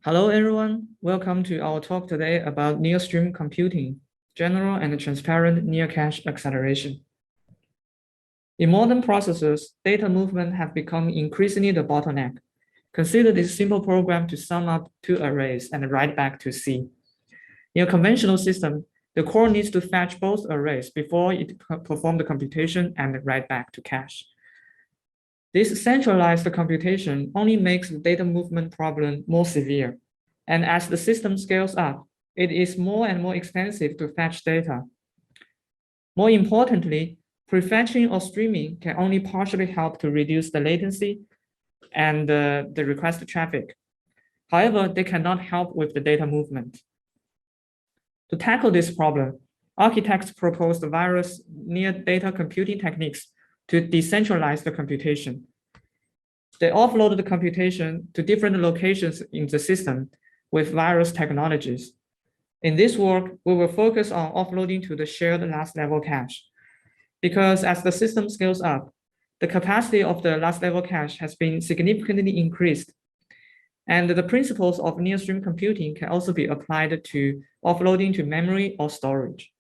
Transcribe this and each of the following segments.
Hello, everyone. Welcome to our talk today about near-stream computing, general and transparent near-cache acceleration. In modern processors, data movement have become increasingly the bottleneck. Consider this simple program to sum up two arrays and write back to C. In a conventional system, the core needs to fetch both arrays before it performs the computation and write back to cache. This centralized computation only makes the data movement problem more severe. And as the system scales up, it is more and more expensive to fetch data. More importantly, prefetching or streaming can only partially help to reduce the latency and the request traffic. However, they cannot help with the data movement. To tackle this problem, architects proposed various near-data computing techniques to decentralize the computation. They offload the computation to different locations in the system with various technologies. In this work, we will focus on offloading to the shared last level cache. Because as the system scales up, the capacity of the last level cache has been significantly increased. And the principles of near-stream computing can also be applied to offloading to memory or storage.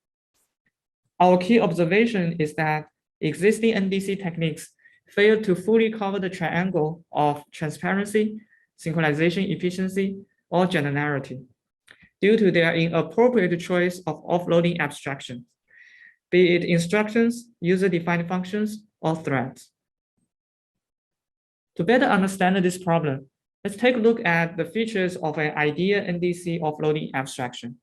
Our key observation is that existing NDC techniques fail to fully cover the triangle of transparency, synchronization efficiency, or generality due to their inappropriate choice of offloading abstractions, be it instructions, user-defined functions, or threads. To better understand this problem, let's take a look at the features of an ideal NDC offloading abstraction.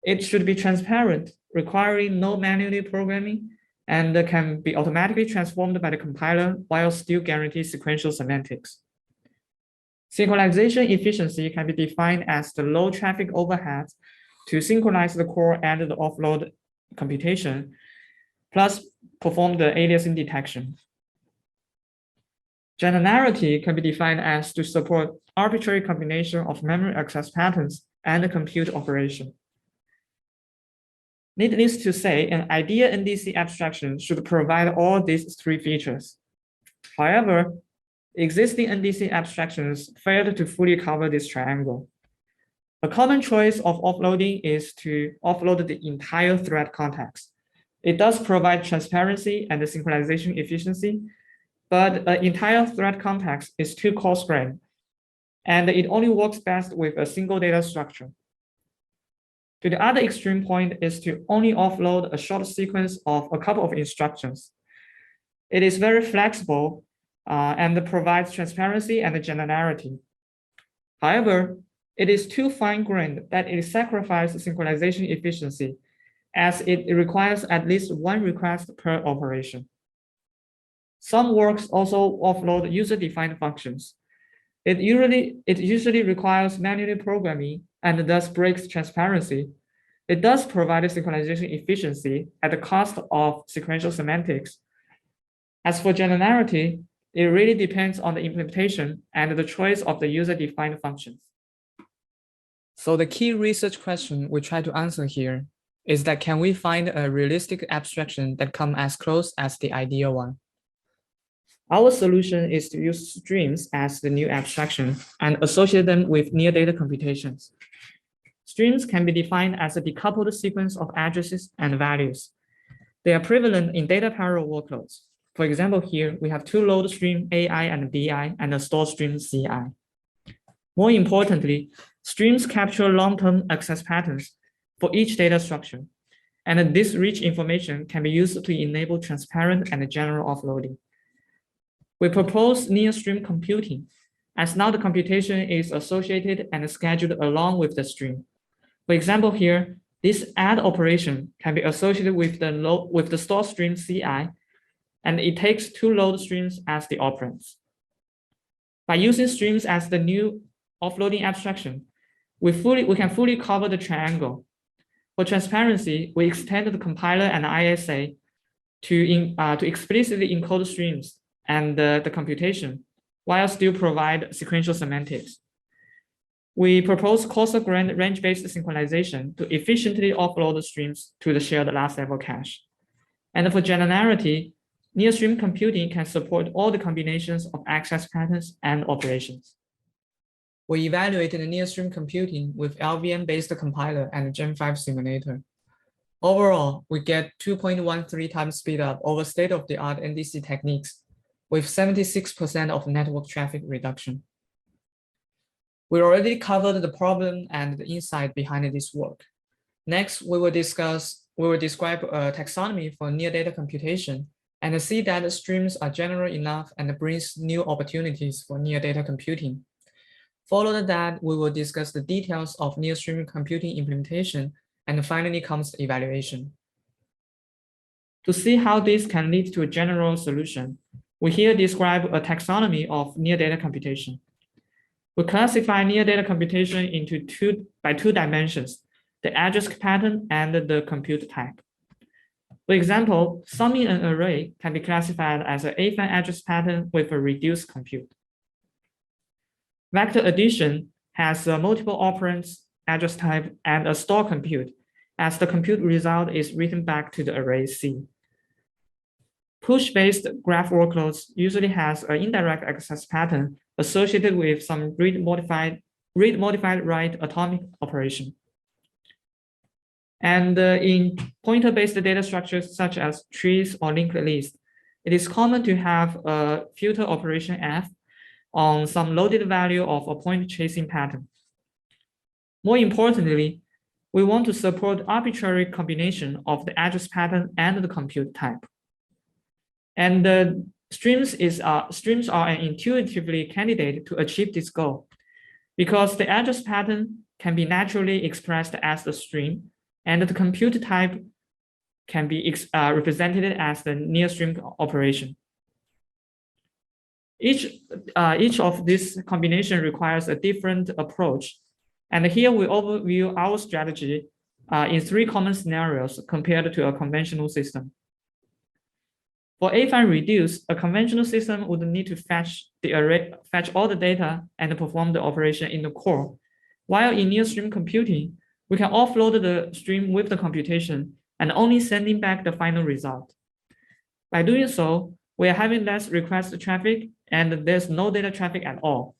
It should be transparent, requiring no manual programming, and can be automatically transformed by the compiler while still guarantee sequential semantics. Synchronization efficiency can be defined as the low traffic overhead to synchronize the core and the offload computation, plus perform the aliasing detection. Generality can be defined as to support arbitrary combination of memory access patterns and compute operation. Needless to say, an ideal NDC abstraction should provide all these three features. However, existing NDC abstractions failed to fully cover this triangle. A common choice of offloading is to offload the entire thread context. It does provide transparency and synchronization efficiency, but an entire thread context is too coarse-grained, and it only works best with a single data structure. To the other extreme point is to only offload a short sequence of a couple of instructions. It is very flexible and provides transparency and generality. However, it is too fine-grained that it sacrifices synchronization efficiency as it requires at least one request per operation. Some works also offload user-defined functions. It usually requires manual programming and thus breaks transparency. It does provide synchronization efficiency at the cost of sequential semantics. As for generality, it really depends on the implementation and the choice of the user-defined functions. So the key research question we try to answer here is that can we find a realistic abstraction that comes as close as the ideal one? Our solution is to use streams as the new abstraction and associate them with near data computations. Streams can be defined as a decoupled sequence of addresses and values. They are prevalent in data parallel workloads. For example, here we have two load stream AI and BI and a store stream CI. More importantly, streams capture long-term access patterns for each data structure. And this rich information can be used to enable transparent and general offloading. We propose near-stream computing, as now the computation is associated and scheduled along with the stream. For example, here, this add operation can be associated with the store stream CI, and it takes two load streams as the operands. By using streams as the new offloading abstraction, we can fully cover the triangle. For transparency, we extend the compiler and ISA to explicitly encode streams and the computation, while still provide sequential semantics. We propose coarse-grained range-based synchronization to efficiently offload the streams to the shared last level cache. And for generality, near-stream computing can support all the combinations of access patterns and operations. We evaluated near-stream computing with LVM-based compiler and Gen 5 simulator. Overall, we get 2.13 times speedup over state-of-the-art NDC techniques with 76% of network traffic reduction. We already covered the problem and the insight behind this work. Next, we will describe a taxonomy for near data computation and see that streams are general enough and brings new opportunities for near data computing. Following that, we will discuss the details of near-stream computing implementation, and finally comes the evaluation. To see how this can lead to a general solution, we here describe a taxonomy of near data computation. We classify near data computation into two dimensions, the address pattern and the compute type. For example, summing an array can be classified as an affine address pattern with a reduced compute. Vector addition has multiple operands, address type, and a store compute, as the compute result is written back to the array C. Push-based graph workloads usually has an indirect access pattern associated with some read-modified write atomic operation. And in pointer-based data structures such as trees or linked lists, it is common to have a filter operation F on some loaded value of a point chasing pattern. More importantly, we want to support arbitrary combination of the address pattern and the compute type. And the streams are an intuitively candidate to achieve this goal because the address pattern can be naturally expressed as the stream, and the compute type can be represented as the near-stream operation. Each of this combination requires a different approach. And here we overview our strategy in 3 common scenarios compared to a conventional system. For affine reduce, a conventional system would need to fetch all the data and perform the operation in the core. While in near-stream computing, we can offload the stream with the computation and only sending back the final result. By doing so, we are having less request traffic and there's no data traffic at all.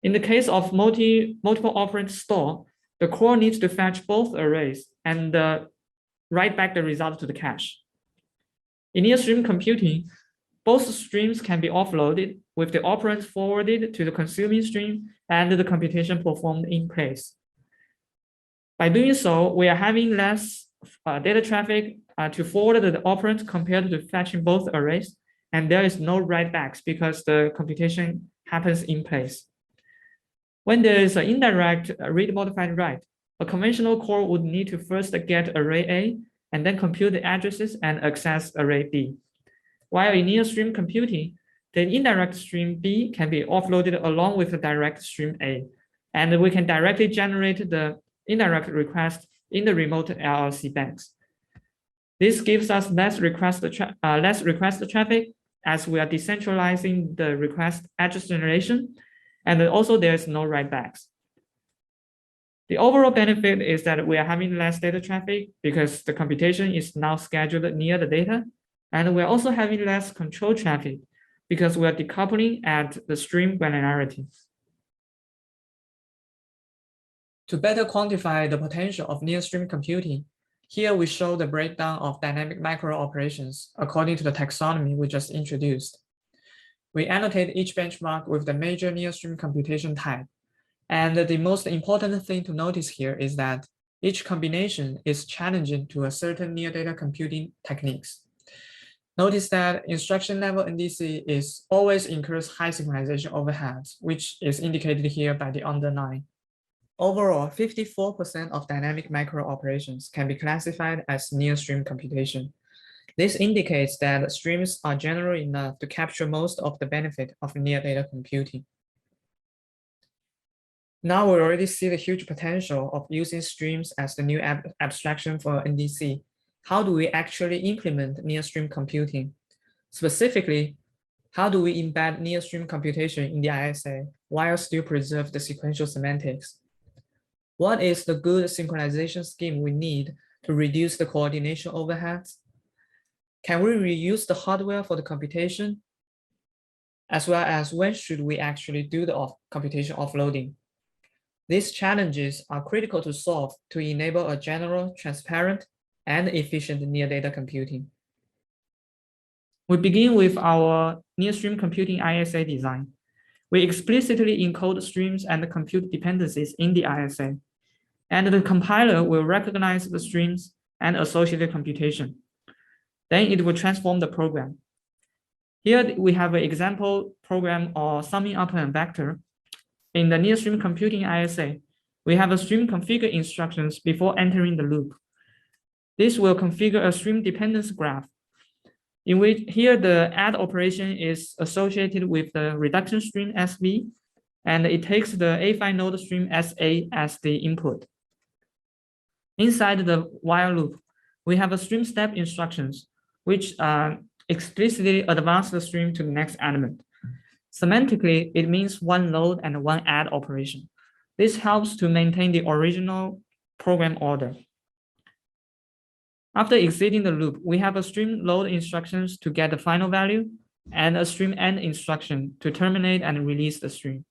In the case of multiple operand store, the core needs to fetch both arrays and write back the result to the cache. In near-stream computing, both streams can be offloaded with the operands forwarded to the consuming stream and the computation performed in place. By doing so, we are having less data traffic to forward the operand compared to fetching both arrays, and there is no write-backs because the computation happens in place. When there is an indirect read-modified write, a conventional core would need to first get array A and then compute the addresses and access array B. While in near-stream computing, the indirect stream B can be offloaded along with the direct stream A, and we can directly generate the indirect request in the remote LLC banks. This gives us less request traffic as we are decentralizing the request address generation, and also there's no write-backs. The overall benefit is that we are having less data traffic because the computation is now scheduled near the data, and we're also having less control traffic because we are decoupling at the stream granularity. To better quantify the potential of near-stream computing, here we show the breakdown of dynamic macro operations according to the taxonomy we just introduced. We annotate each benchmark with the major near-stream computation type. And the most important thing to notice here is that each combination is challenging to a certain near data computing techniques. Notice that instruction level NDC always incurs high synchronization overheads, which is indicated here by the underline. Overall, 54% of dynamic macro operations can be classified as near-stream computation. This indicates that streams are general enough to capture most of the benefit of near data computing. Now we already see the huge potential of using streams as the new abstraction for NDC. How do we actually implement near-stream computing? Specifically, how do we embed near-stream computation in the ISA while still preserve the sequential semantics? What is the good synchronization scheme we need to reduce the coordination overheads? Can we reuse the hardware for the computation? as well as when should we actually do the computation offloading. These challenges are critical to solve to enable a general, transparent, and efficient near-data computing. We begin with our near-stream computing ISA design. We explicitly encode streams and compute dependencies in the ISA, and the compiler will recognize the streams and associated computation. Then it will transform the program. Here we have an example program or summing up a vector. In the near-stream computing ISA, we have a stream configure instructions before entering the loop. This will configure a stream dependence graph, in which here the add operation is associated with the reduction stream SV, and it takes the A5 node stream SA as the input. Inside the while loop, we have a stream step instructions, which explicitly advance the stream to the next element. Semantically, it means one load and one add operation. This helps to maintain the original program order. After exiting the loop, we have a stream load instructions to get the final value and a stream end instruction to terminate and release the stream.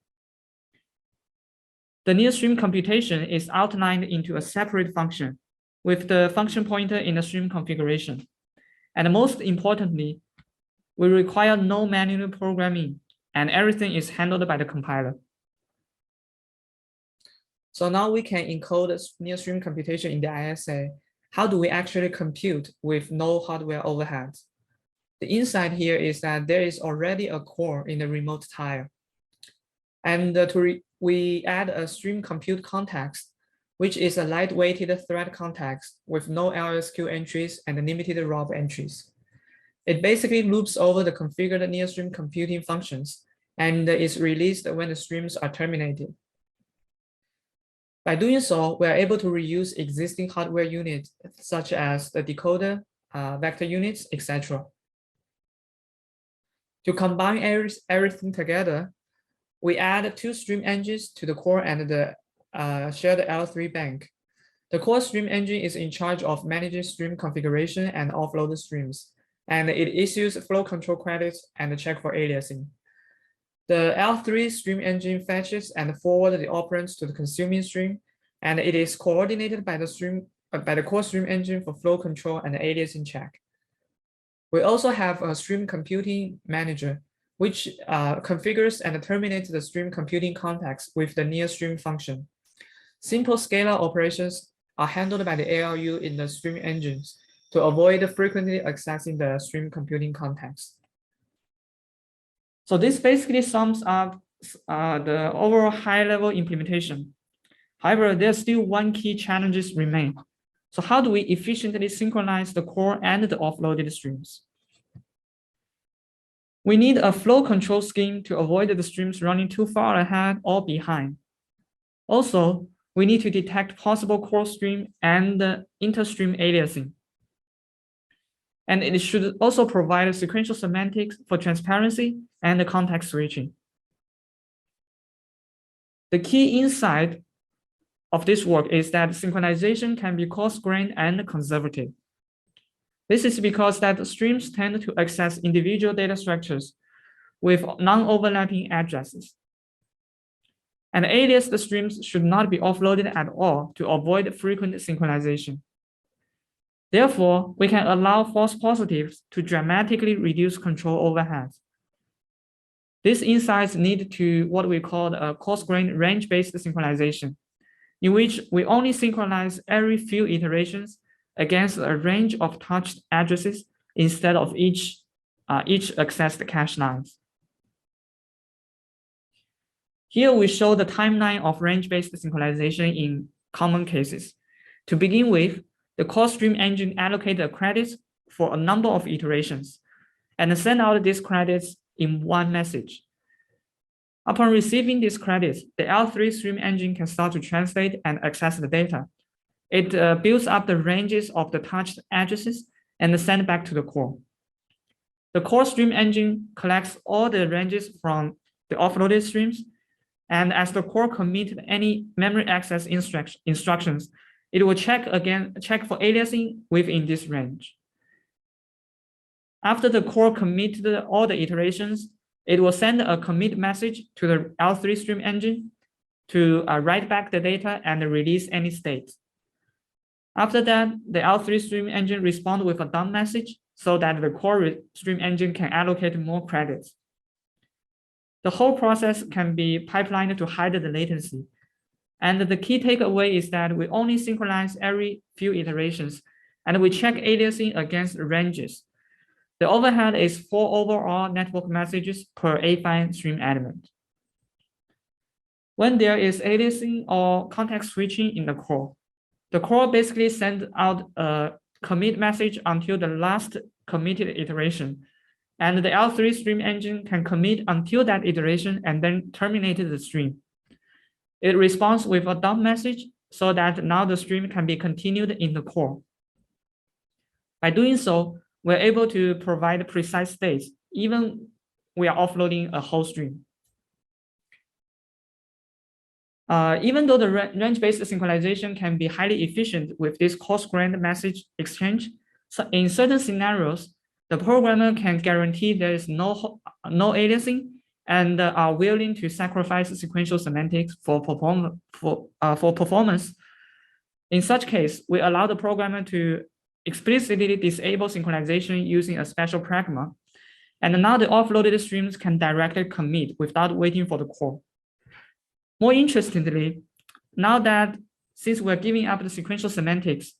The near-stream computation is outlined into a separate function with the function pointer in the stream configuration. And most importantly, we require no manual programming, and everything is handled by the compiler. So now we can encode near-stream computation in the ISA. How do we actually compute with no hardware overhead? The insight here is that there is already a core in the remote tile. And we add a stream compute context, which is a light-weighted thread context with no LSQ entries and limited ROB entries. It basically loops over the configured near-stream computing functions and is released when the streams are terminated. By doing so, we are able to reuse existing hardware units, such as the decoder, vector units, etc. To combine everything together, we add two stream engines to the core and the shared L3 bank. The core stream engine is in charge of managing stream configuration and offload streams, and it issues flow control credits and check for aliasing. The L3 stream engine fetches and forwards the operands to the consuming stream, and it is coordinated by the core stream engine for flow control and aliasing check. We also have a stream computing manager, which configures and terminates the stream computing context with the near stream function. Simple scalar operations are handled by the ALU in the stream engines to avoid frequently accessing the stream computing context. So this basically sums up the overall high-level implementation. However, there's still one key challenges remain. So how do we efficiently synchronize the core and the offloaded streams? We need a flow control scheme to avoid the streams running too far ahead or behind. Also, we need to detect possible core stream and interstream aliasing. And it should also provide sequential semantics for transparency and the context switching. The key insight of this work is that synchronization can be coarse-grained and conservative. This is because that streams tend to access individual data structures with non-overlapping addresses. And alias the streams should not be offloaded at all to avoid frequent synchronization. Therefore, we can allow false positives to dramatically reduce control overheads. These insights lead to what we call a coarse-grained range-based synchronization, in which we only synchronize every few iterations against a range of touched addresses instead of each accessed cache lines. Here we show the timeline of range-based synchronization in common cases. To begin with, the core stream engine allocates the credits for a number of iterations and send out these credits in one message. Upon receiving these credits, the L3 stream engine can start to translate and access the data. It builds up the ranges of the touched addresses and send back to the core. The core stream engine collects all the ranges from the offloaded streams, and as the core commits any memory access instructions, it will check for aliasing within this range. After the core committed all the iterations, it will send a commit message to the L3 stream engine to write back the data and release any state. After that, the L3 stream engine responds with a done message so that the core stream engine can allocate more credits. The whole process can be pipelined to hide the latency. And the key takeaway is that we only synchronize every few iterations, and we check aliasing against ranges. The overhead is 4 overall network messages per A5 stream element. When there is aliasing or context switching in the core basically sends out a commit message until the last committed iteration. And the L3 stream engine can commit until that iteration and then terminate the stream. It responds with a dump message so that now the stream can be continued in the core. By doing so, we're able to provide precise states, even we are offloading a whole stream. Even though the range-based synchronization can be highly efficient with this coarse-grained message exchange, so in certain scenarios, the programmer can guarantee there is no aliasing and are willing to sacrifice sequential semantics for performance. In such case, we allow the programmer to explicitly disable synchronization using a special pragma. And now the offloaded streams can directly commit without waiting for the core. More interestingly, now that since we're giving up the sequential semantics,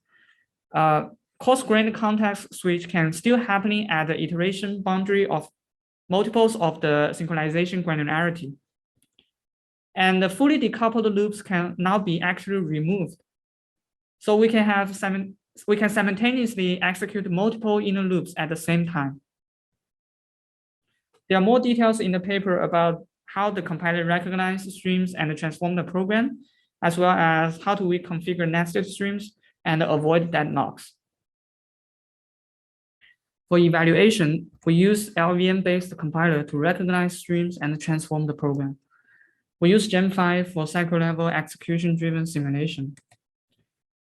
coarse-grained context switch can still happen at the iteration boundary of multiples of the synchronization granularity. And the fully decoupled loops can now be actually removed. So we can simultaneously execute multiple inner loops at the same time. There are more details in the paper about how the compiler recognizes streams and transform the program, as well as how do we configure nested streams and avoid dead knocks. For evaluation, we use LVM-based compiler to recognize streams and transform the program. We use Gem5 for cycle-level execution-driven simulation.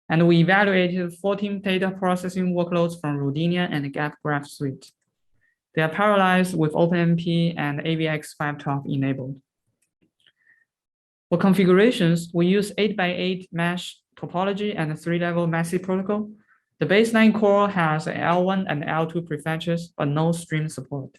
And we evaluated 14 data processing workloads from Rodinia and the Gap Graph Suite. They are parallelized with OpenMP and AVX512 enabled. For configurations, we use 8x8 mesh topology and a 3-level MESI protocol. The baseline core has L1 and L2 prefetches, but no stream support.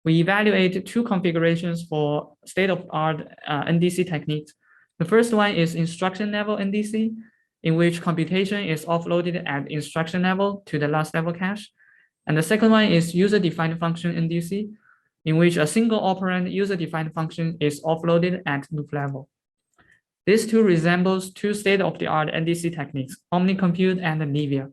We evaluate 2 configurations for state-of-the-art NDC techniques. The first one is instruction level NDC, in which computation is offloaded at instruction level to the last level cache. And the second one is user-defined function NDC, in which a single operand user-defined function is offloaded at loop level. These two resembles 2 state-of-the-art NDC techniques, OmniCompute and Nivea.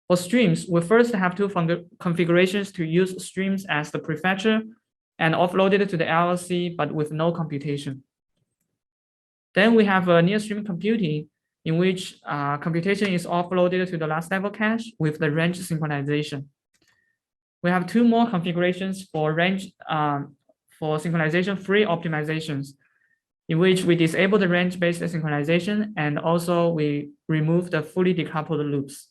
For streams, we first have 2 configurations to use streams as the prefetcher and offload it to the LLC, but with no computation. Then we have a near-stream computing, in which computation is offloaded to the last level cache with the range synchronization. We have 2 more configurations for range for synchronization-free optimizations, in which we disable the range-based synchronization and also we remove the fully decoupled loops.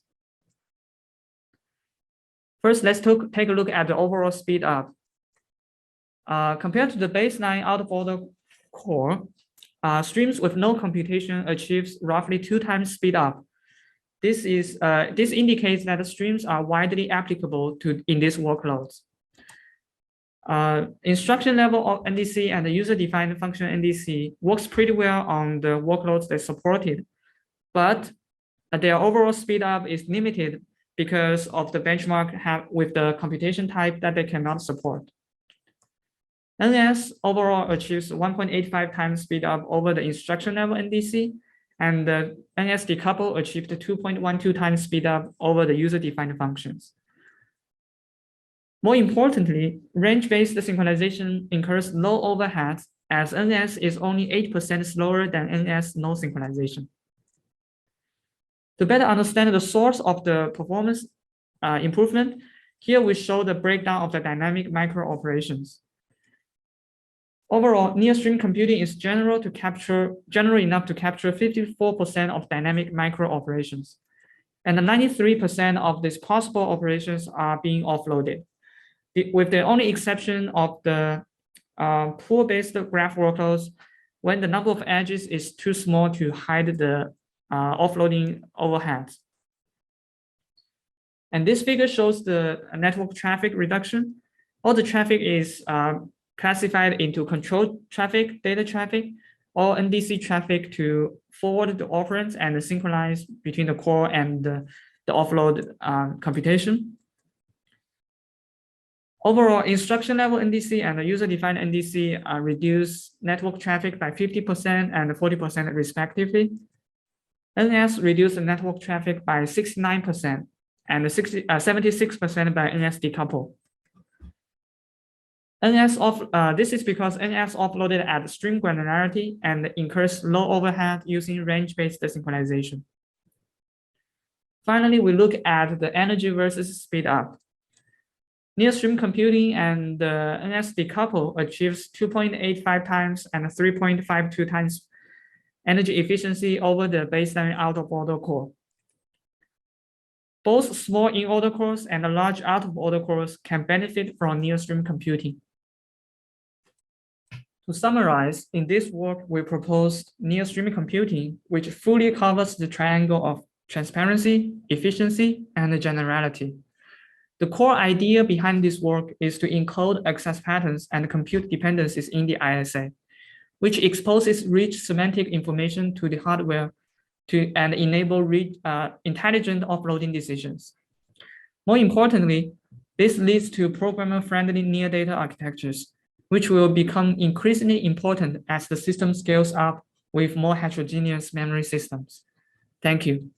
First, let's take a look at the overall speed up. Compared to the baseline out-of-order core, streams with no computation achieves roughly 2 times speed up. This indicates that the streams are widely applicable in these workloads. Instruction level of NDC and the user-defined function NDC works pretty well on the workloads they supported, but their overall speed up is limited because of the benchmark with the computation type that they cannot support. NS overall achieves 1.85 times speed up over the instruction level NDC, and the NS decouple achieved 2.12 times speed up over the user-defined functions. More importantly, range-based synchronization incurs low overhead as NS is only 8% slower than NS no synchronization. To better understand the source of the performance improvement, here we show the breakdown of the dynamic micro operations. Overall, near-stream computing is general enough to capture 54% of dynamic micro operations, and 93% of these possible operations are being offloaded. with the only exception of the pool-based graph workloads, when the number of edges is too small to hide the offloading overheads. And this figure shows the network traffic reduction. All the traffic is classified into control traffic, data traffic, or NDC traffic to forward the operands and synchronize between the core and the offload computation. Overall, instruction level NDC and the user-defined NDC reduce network traffic by 50% and 40% respectively. NS reduced the network traffic by 69% and 76% by NS decouple. This is because NS offloaded at string granularity and incurs low overhead using range-based synchronization. Finally, we look at the energy versus speed up. Near-stream computing and the NS decouple achieves 2.85 times and 3.52 times energy efficiency over the baseline out-of-order core. Both small in-order cores and large out-of-order cores can benefit from near-stream computing. To summarize, in this work, we proposed near-stream computing, which fully covers the triangle of transparency, efficiency, and generality. The core idea behind this work is to encode access patterns and compute dependencies in the ISA, which exposes rich semantic information to the hardware and enable intelligent offloading decisions. More importantly, this leads to programmer-friendly near-data architectures, which will become increasingly important as the system scales up with more heterogeneous memory systems. Thank you.